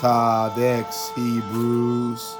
Tadex Hebrews.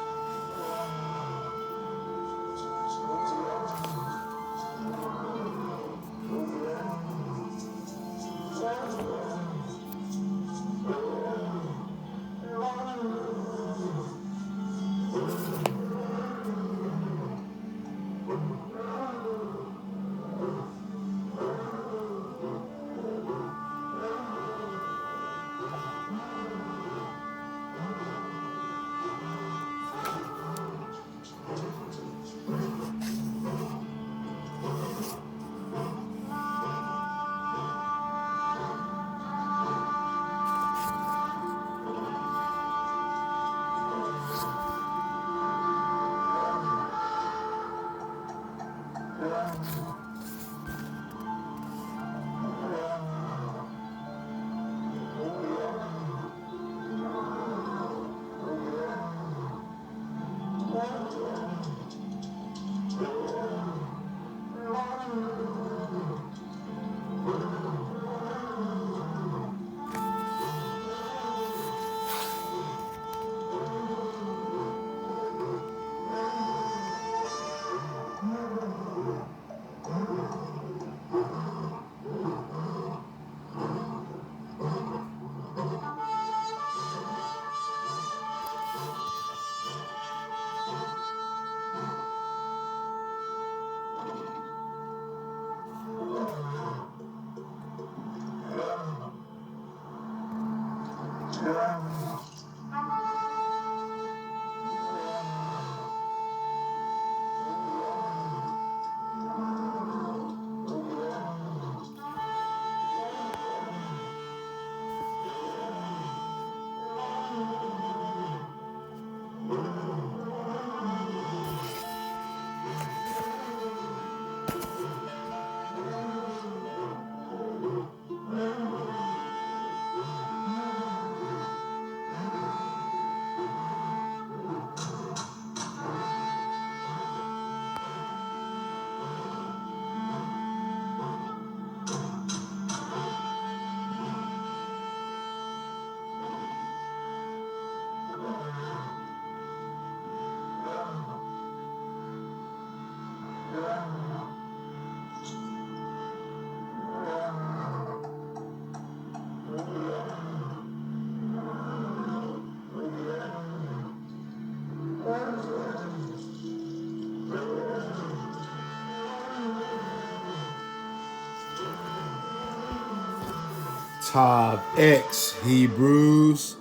Tav X Hebrews,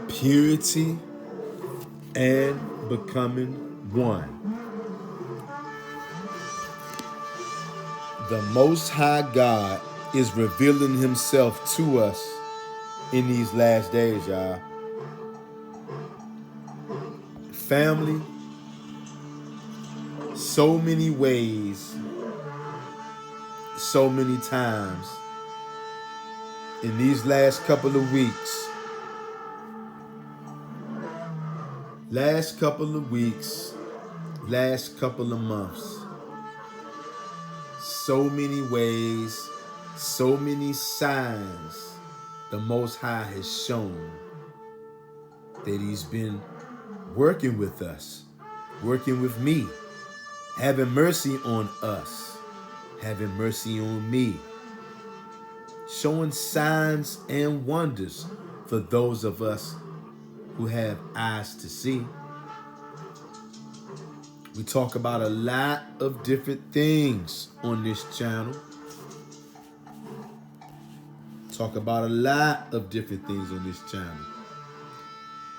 purity and becoming one. The Most High God is revealing himself to us in these last days, y'all. Family, so many ways, so many times in these last couple of weeks, last couple of months, so many ways, so many signs the Most High has shown that he's been working with us, working with me, having mercy on us, having mercy on me, showing signs and wonders for those of us who have eyes to see. We talk about a lot of different things on this channel. Talk about a lot of different things on this channel.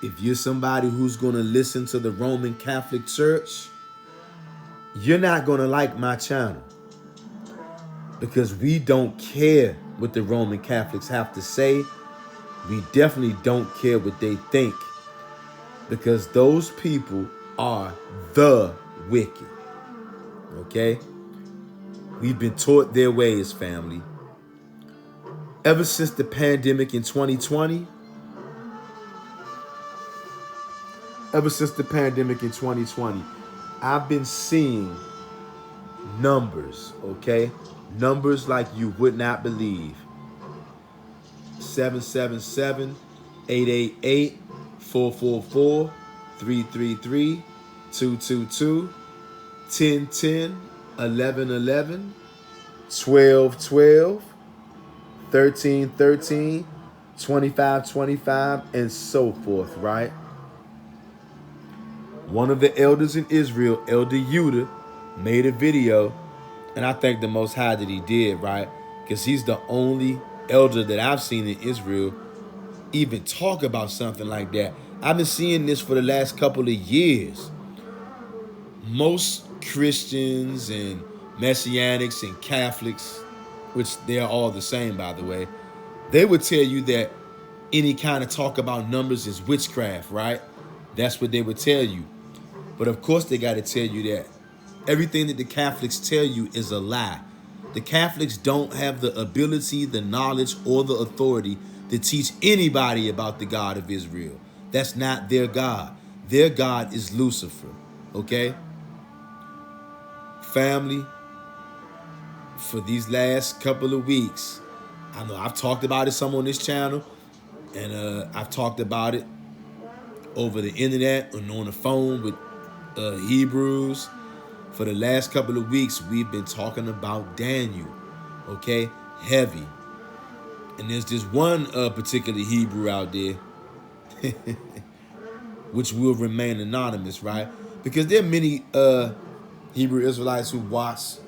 If you're somebody who's going to listen to the Roman Catholic Church, you're not going to like my channel, because we don't care what the Roman Catholics have to say. We definitely don't care what they think, because those people are the wicked. Okay? We've been taught their ways, family. Ever since the pandemic in 2020, I've been seeing numbers, okay? Numbers like you would not believe. 777-888-444-333-222-1010, 1111, 1212, 1313, 2525, and so forth, right? One of the elders in Israel, Elder Yudah, made a video, and I thank the Most High that he did, right? Because he's the only elder that I've seen in Israel even talk about something like that. I've been seeing this for the last couple of years. Most Christians and Messianics and Catholics, which they're all the same, by the way, they would tell you that any kind of talk about numbers is witchcraft, right? That's what they would tell you. But of course they got to tell you that everything that the Catholics tell you is a lie. The Catholics don't have the ability, the knowledge, or the authority to teach anybody about the God of Israel. That's not their God. Their God is Lucifer, okay? Family, for these last couple of weeks, I know I've talked about it some on this channel, and I've talked about it over the internet and on the phone with Hebrews. For the last couple of weeks, we've been talking about Daniel, okay? Heavy. And there's this one particular Hebrew out there, which will remain anonymous, right? Because there are many Hebrew Israelites who watch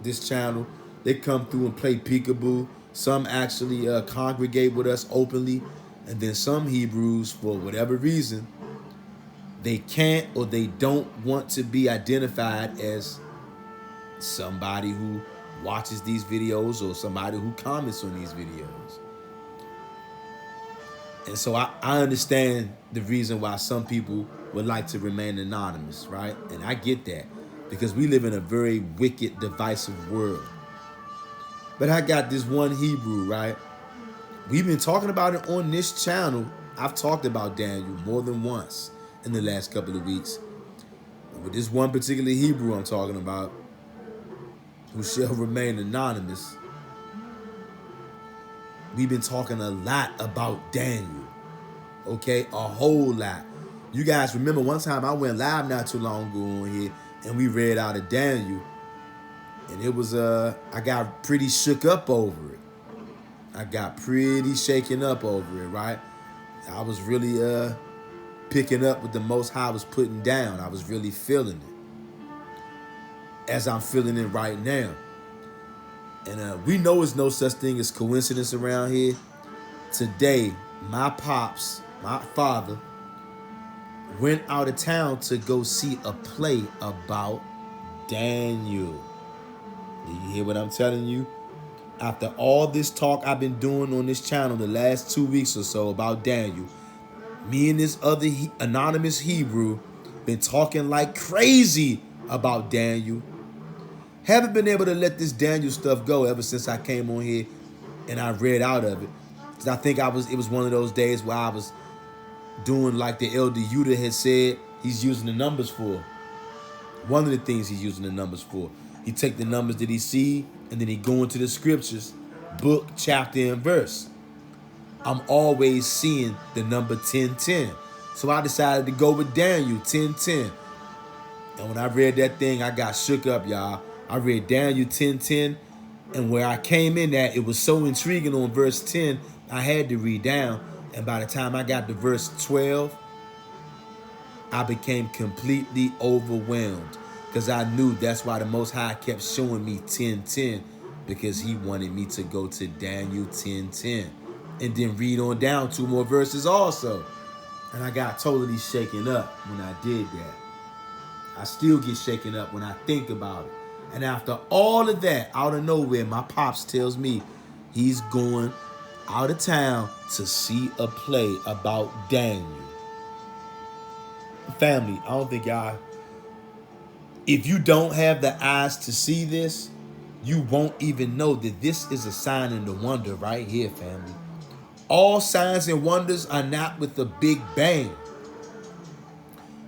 this channel. They come through and play peekaboo. Some actually congregate with us openly. And then some Hebrews, for whatever reason, they can't or they don't want to be identified as somebody who watches these videos or somebody who comments on these videos. And so I understand the reason why some people would like to remain anonymous, right? And I get that, because we live in a very wicked, divisive world. But I got this one Hebrew, right? We've been talking about it on this channel. I've talked about Daniel more than once in the last couple of weeks. And with this one particular Hebrew I'm talking about, who shall remain anonymous, we've been talking a lot about Daniel, okay? A whole lot. You guys remember one time I went live not too long ago on here, and we read out of Daniel, and it was, I got pretty shook up over it. I got pretty shaken up over it, right? I was really picking up what the Most High was putting down. I was really feeling it, as I'm feeling it right now. And we know it's no such thing as coincidence around here. Today, my pops, my father, went out of town to go see a play about Daniel. Do you hear what I'm telling you? After all this talk I've been doing on this channel the last 2 weeks or so about Daniel, me and this other anonymous Hebrew been talking like crazy about Daniel. Haven't been able to let this Daniel stuff go ever since I came on here and I read out of it. Because I think it was one of those days where I was doing like the Elder Yudah had said he's using the numbers for. One of the things he's using the numbers for. He take the numbers that he see and then he go into the scriptures, book, chapter, and verse. I'm always seeing the number 1010. So I decided to go with Daniel 1010. And when I read that thing, I got shook up, y'all. I read Daniel 10:10, and where I came in at, it was so intriguing on verse 10, I had to read down. And by the time I got to verse 12, I became completely overwhelmed because I knew that's why the Most High kept showing me 10:10, because he wanted me to go to Daniel 10:10 and then read on down 2 more verses also. And I got totally shaken up when I did that. I still get shaken up when I think about it. And after all of that, out of nowhere, my pops tells me he's going out of town to see a play about Daniel. Family, I don't think y'all, if you don't have the eyes to see this, you won't even know that this is a sign and a wonder right here, family. All signs and wonders are not with a big bang.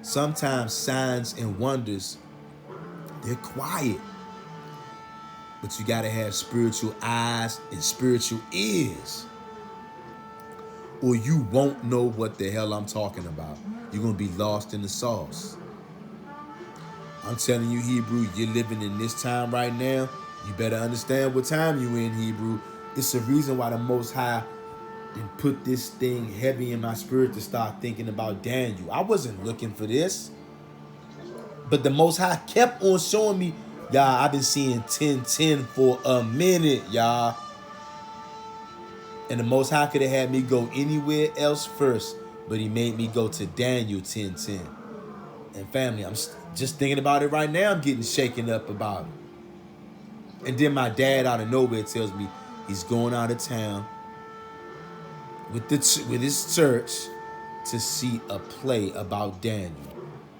Sometimes signs and wonders, they're quiet. But you got to have spiritual eyes and spiritual ears, or you won't know what the hell I'm talking about. You're going to be lost in the sauce. I'm telling you, Hebrew, you're living in this time right now. You better understand what time you in, Hebrew. It's the reason why the Most High didn't put this thing heavy in my spirit to start thinking about Daniel. I wasn't looking for this. But the Most High kept on showing me, y'all, I've been seeing 10:10 for a minute, y'all. And the Most High could have had me go anywhere else first, but he made me go to Daniel 10:10. And family, I'm just thinking about it right now. I'm getting shaken up about it. And then my dad out of nowhere tells me he's going out of town with his church to see a play about Daniel.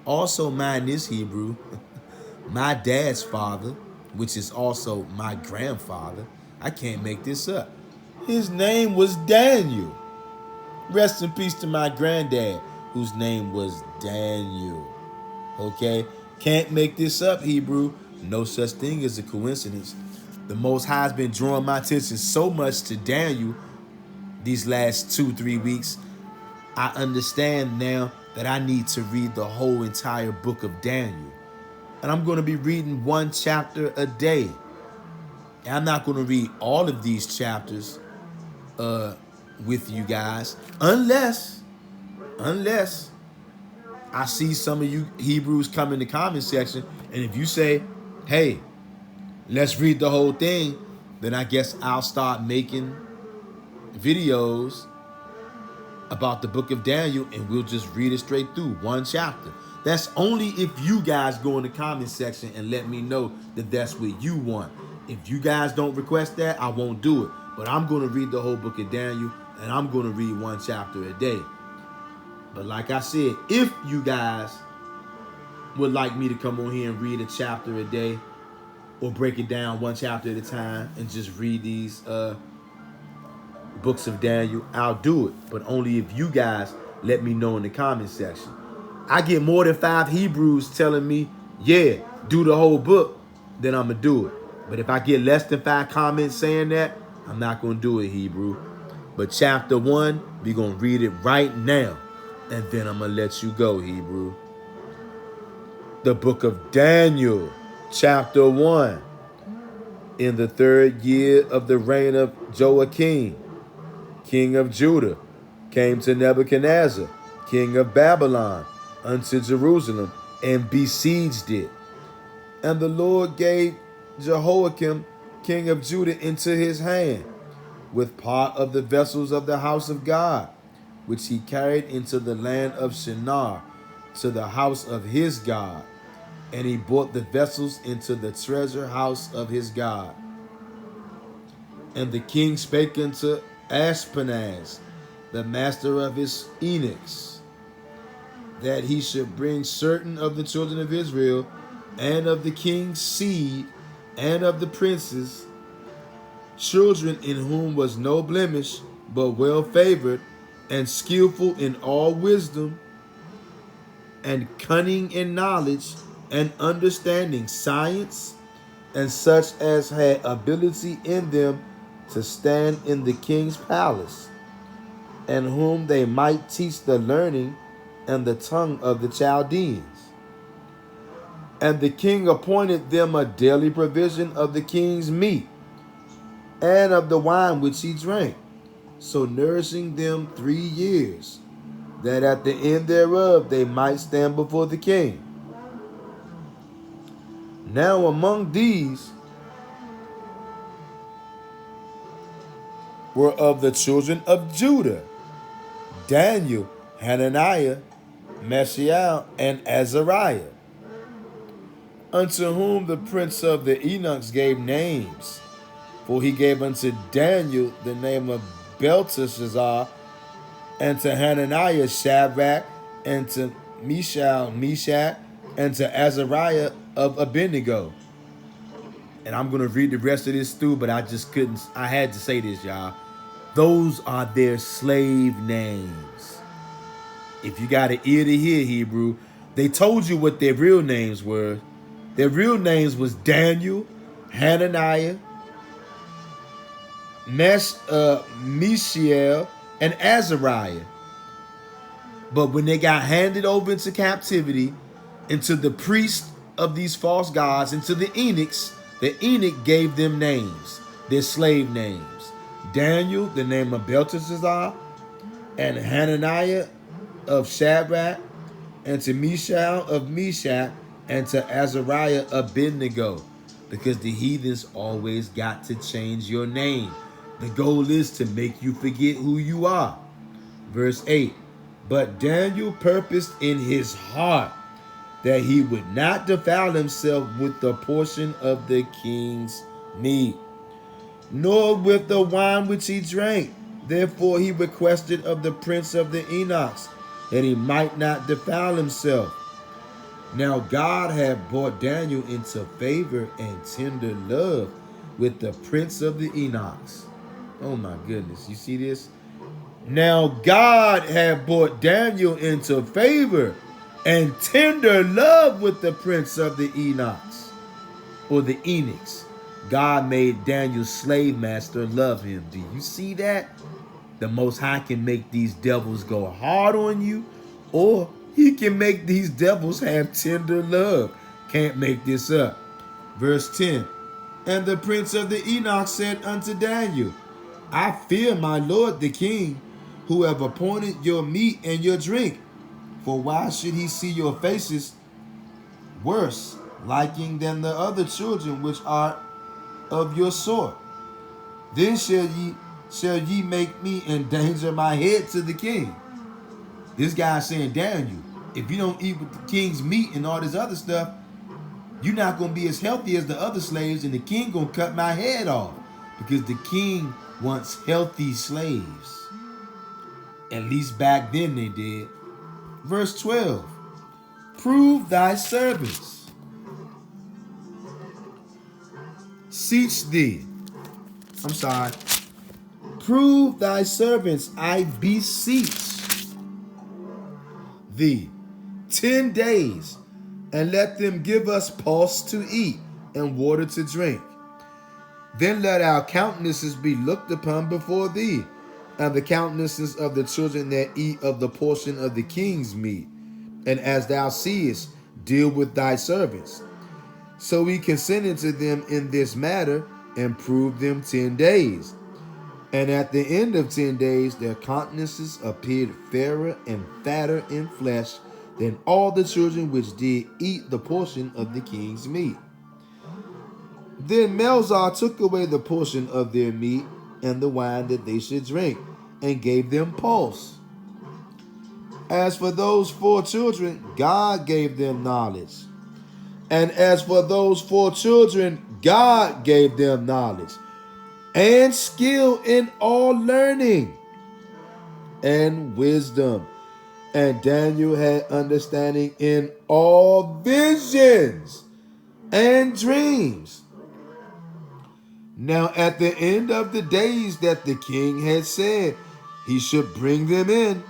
Also, mind this, Hebrew, my dad's father, which is also my grandfather, I can't make this up, his name was Daniel. Rest in peace to my granddad, whose name was Daniel. Okay? Can't make this up, Hebrew. No such thing as a coincidence. The Most High has been drawing my attention so much to Daniel these last 2-3 weeks. I understand now that I need to read the whole entire book of Daniel. And I'm going to be reading 1 chapter a day. And I'm not going to read all of these chapters with you guys unless I see some of you Hebrews come in the comment section, and if you say, hey, let's read the whole thing, then I guess I'll start making videos about the book of Daniel, and we'll just read it straight through, 1 chapter. That's only if you guys go in the comment section and let me know that that's what you want. If you guys don't request that, I won't do it. But I'm going to read the whole book of Daniel, and I'm going to read 1 chapter a day. But like I said, if you guys would like me to come on here and read a chapter a day, or break it down 1 chapter at a time and just read these books of Daniel, I'll do it. But only if you guys let me know in the comment section. I get more than 5 Hebrews telling me, yeah, do the whole book, then I'm going to do it. But if I get less than 5 comments saying that, I'm not going to do it, Hebrew. But chapter 1, we're going to read it right now. And then I'm going to let you go, Hebrew. The book of Daniel, chapter 1. In the 3rd year of the reign of Joachim, king of Judah, came to Nebuchadnezzar, king of Babylon, unto Jerusalem, and besieged it. And the Lord gave Jehoiakim king of Judah, into his hand, with part of the vessels of the house of God, which he carried into the land of Shinar, to the house of his God. And he brought the vessels into the treasure house of his God. And the king spake unto Ashpenaz, the master of his eunuchs, that he should bring certain of the children of Israel, and of the king's seed, and of the princes, children in whom was no blemish, but well favored, and skillful in all wisdom, and cunning in knowledge, and understanding science, and such as had ability in them to stand in the king's palace, and whom they might teach the learning and the tongue of the Chaldeans. And the king appointed them a daily provision of the king's meat, and of the wine which he drank, so nourishing them 3 years, that at the end thereof they might stand before the king. Now among these were of the children of Judah, Daniel, Hananiah, Mishael, and Azariah, unto whom the prince of the eunuchs gave names. For he gave unto Daniel the name of Belteshazzar, and to Hananiah Shadrach, and to Mishael Meshach, and to Azariah of Abednego. And I'm going to read the rest of this through, but I just couldn't. I had to say this, y'all. Those are their slave names. If you got an ear to hear Hebrew, they told you what their real names were. Their real names was Daniel, Hananiah, Mishael, and Azariah. But when they got handed over into captivity, into the priests of these false gods, into the eunuch gave them names, their slave names. Daniel, the name of Belteshazzar, and Hananiah of Shadrach, and to Mishael of Meshach, and to Azariah of Abednego. Because the heathens always got to change your name. The goal is to make you forget who you are. Verse 8. But Daniel purposed in his heart that he would not defile himself with the portion of the king's meat, nor with the wine which he drank. Therefore he requested of the prince of the eunuchs that he might not defile himself. Now God had brought Daniel into favor and tender love with the prince of the eunuchs. Oh my goodness, you see this? Now God had brought Daniel into favor and tender love with the prince of the eunuchs, or the eunuchs. God made Daniel's slave master love him. Do you see that? The Most High can make these devils go hard on you, or he can make these devils have tender love. Can't make this up. Verse 10. And the prince of the eunuchs said unto Daniel, I fear my lord the king, who have appointed your meat and your drink. For why should he see your faces worse, liking than the other children which are of your sort? Then shall ye make me endanger my head to the king. This guy saying, Daniel, if you don't eat with the king's meat and all this other stuff, you're not going to be as healthy as the other slaves, and the king going to cut my head off. Because the king wants healthy slaves. At least back then they did. Verse 12. Prove thy servants. Prove thy servants, I beseech thee, 10 days, and let them give us pulse to eat and water to drink. Then let our countenances be looked upon before thee, and the countenances of the children that eat of the portion of the king's meat. And as thou seest, deal with thy servants. So we consented to them in this matter, and proved them 10 days. And at the end of 10 days, their countenances appeared fairer and fatter in flesh than all the children which did eat the portion of the king's meat. Then Melzar took away the portion of their meat and the wine that they should drink, and gave them pulse. As for those 4 children, God gave them knowledge. And as for those 4 children, God gave them knowledge and skill in all learning and wisdom. And Daniel had understanding in all visions and dreams. Now at the end of the days that the king had said he should bring them in,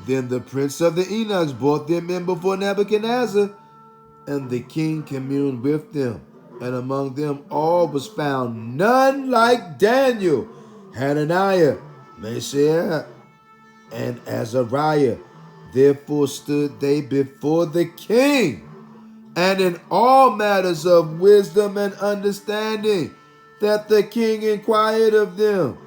then the prince of the eunuchs brought them in before Nebuchadnezzar, and the king communed with them. And among them all was found none like Daniel, Hananiah, Mishael, and Azariah. Therefore stood they before the king, and in all matters of wisdom and understanding, that the king inquired of them.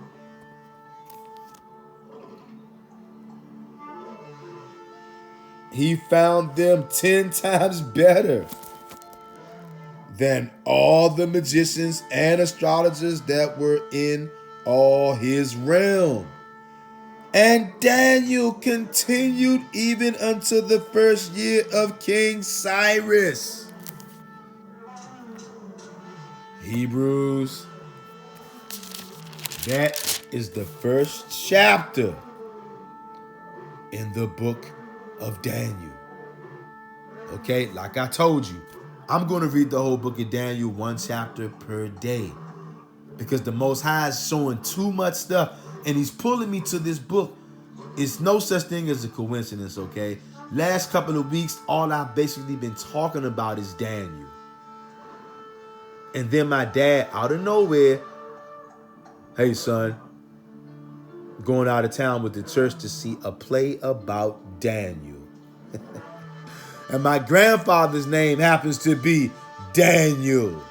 He found them 10 times better than all the magicians and astrologers that were in all his realm. And Daniel continued even unto the first year of King Cyrus. Hebrews, that is the first chapter in the book of Daniel. Okay, like I told you, I'm going to read the whole book of Daniel 1 chapter per day, because the Most High is showing too much stuff, and he's pulling me to this book. It's no such thing as a coincidence, okay? Last couple of weeks, all I've basically been talking about is Daniel. And then my dad, out of nowhere, hey son, going out of town with the church to see a play about Daniel. And my grandfather's name happens to be Daniel.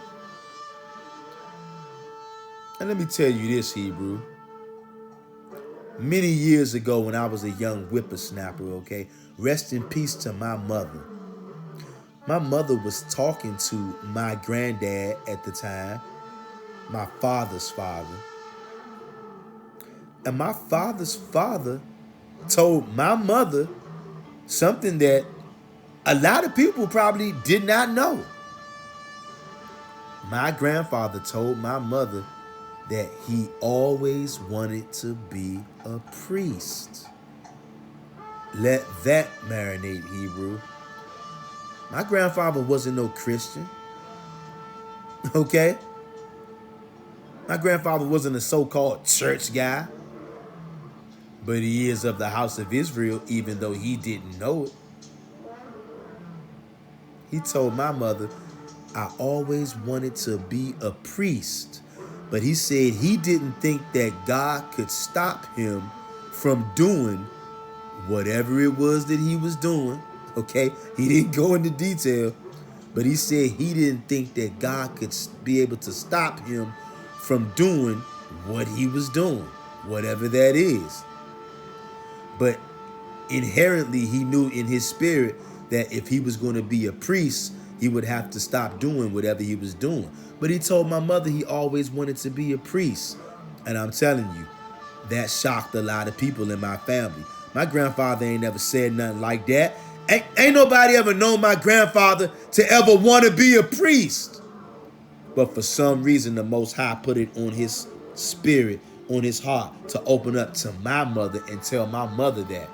And let me tell you this, Hebrew. Many years ago when I was a young whippersnapper, okay, rest in peace to my mother. My mother was talking to my granddad at the time, my father's father. And my father's father told my mother something that a lot of people probably did not know. My grandfather told my mother that he always wanted to be a priest. Let that marinate, Hebrew. My grandfather wasn't no Christian. Okay? My grandfather wasn't a so-called church guy. But he is of the house of Israel, even though he didn't know it. He told my mother, I always wanted to be a priest. But he said he didn't think that God could stop him from doing whatever it was that he was doing. Okay? He didn't go into detail, but he said he didn't think that God could be able to stop him from doing what he was doing, whatever that is. But inherently, he knew in his spirit that if he was going to be a priest, he would have to stop doing whatever he was doing. But he told my mother he always wanted to be a priest. And I'm telling you, that shocked a lot of people in my family. My grandfather ain't never said nothing like that. Ain't nobody ever known my grandfather to ever want to be a priest. But for some reason, the Most High put it on his spirit, on his heart, to open up to my mother and tell my mother that.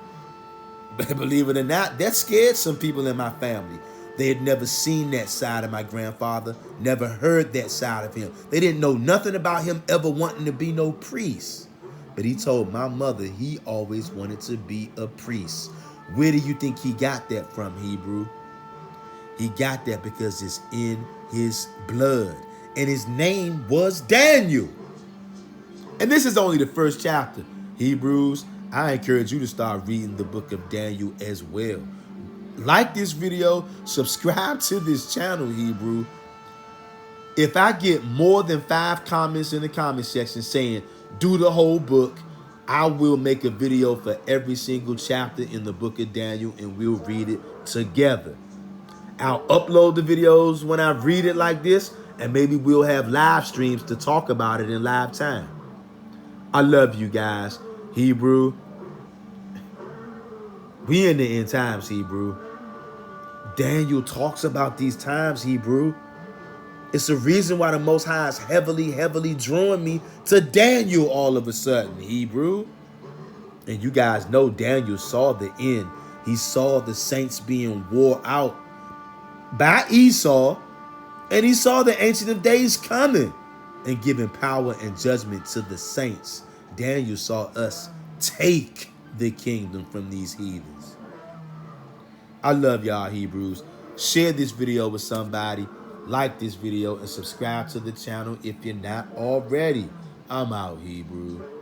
But believe it or not, that scared some people in my family. They had never seen that side of my grandfather, never heard that side of him. They didn't know nothing about him ever wanting to be no priest. But he told my mother he always wanted to be a priest. Where do you think he got that from, Hebrew? He got that because it's in his blood. And his name was Daniel. And this is only the first chapter. Hebrews, I encourage you to start reading the book of Daniel as well. Like this video, subscribe to this channel, Hebrew. If I get more than 5 comments in the comment section saying, do the whole book, I will make a video for every single chapter in the book of Daniel and we'll read it together. I'll upload the videos when I read it like this, And maybe we'll have live streams to talk about it in live time. I love you guys. Hebrew, we in the end times, Hebrew. Daniel talks about these times, Hebrew. It's the reason why the Most High is heavily, heavily drawing me to Daniel all of a sudden, Hebrew. And you guys know Daniel saw the end. He saw the saints being wore out by Esau, and he saw the Ancient of Days coming and giving power and judgment to the saints. Daniel saw us take the kingdom from these heathens. I love y'all, Hebrews. Share this video with somebody. Like this video and subscribe to the channel if you're not already. I'm out, Hebrew.